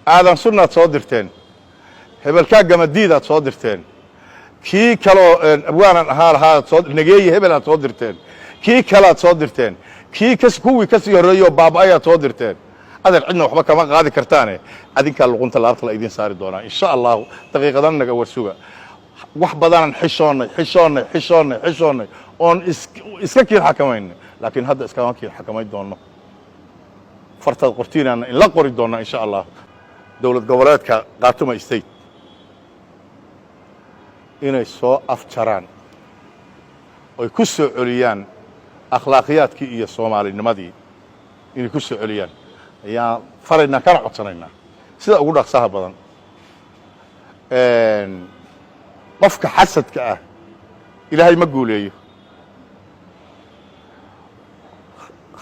aadan sunnaad soo dirteen hebelkaa gamadiidaad soo dirteen kii kaloo abwaanan ahaa lahaad soo nageeyi hebel aad soo dirteen kii kalaad soo dirteen kii kuwii ka sii horreeyoo baaba'ayaad soo dirteen adeer cidna waxba kama qaadi kartaane adinkaa luqunta laabta la idiin saari doonaa insha allahu daqiiqadan naga warsuga wax badanan xishoonnay oon iska kiin xakamaynay laakiin hadda iskama kiin xakamayn doonno fartaad qortiinaana in la qori doonna insha allah dowlad goboleedka Khartoum State inay soo afjaraan oo ku soo celiyaan akhlaaqiyadkii iyo Soomaalinimadii inay ku soo celiyaan ayaa farayna kana codsanaynaa sida ugu dhaqsaha badan qofka xasadka ah ilaahay ma guuleeyo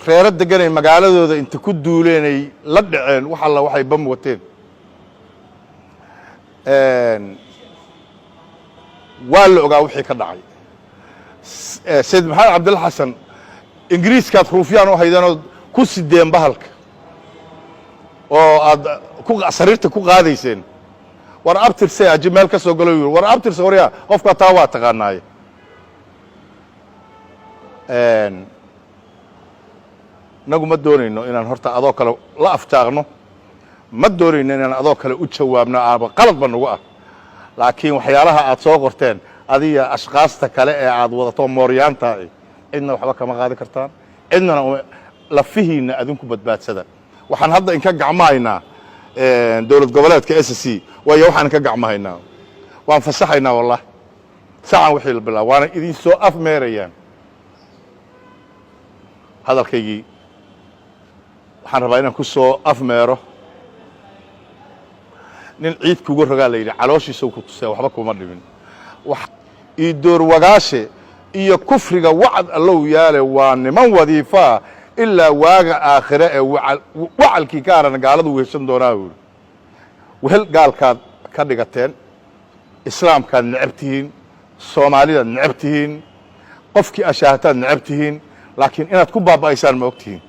reerad deganay magaaladooda inta ku duuleenay la dhaceen wax alla waxay bam wateen waa la ogaa wixii ka dhacay Said Maxamed Cabdilla Xasan ingiriiskaad ruufyaan u haydanoo ku sideen bahalka oo aad sariirta ku qaadayseen war abtirse aji meel ka soo galo yiri war abtirse horiya qofka taa waa taqaanaay nagu ma doonayno inaan horta adoo kale la aftaaqno ma doonayno inaan adoo kale u jawaabno aaba qalad ba nagu ah laakiin waxyaalaha aad soo qorteen adiga ashqaasta kale ee aad wadato mooryaanta cidna waxba kama qaadi kartaan cidna la fihiina adinku badbaadsada waxaan hadda in ka gacmahaynaa dowlad goboleedka SSC waayo waxaan ka gacmahaynaa waan fasaxaynaa wallahi saacan wixii la bilaabo waana idin soo afmeerayaan hadalkaygii waxaan rabaa inaan ku soo afmeero nin ciid kugu rogaa la yidhi calooshiisa ku tusay waxba kuma dhimin wax ii door wagaashe iyo kufriga wacd allow yaale waa niman wadiifa ilaa waaga aakhire ee wacalkii ka aran gaaladu weeshan doonaa wehel gaalkaad ka dhigateen islaamkaad necabtihiin soomaalidaad necabtihiin qofkii ashaahataad necabtihiin laakiin inaad ku baaba'aysaan ma ogtihiin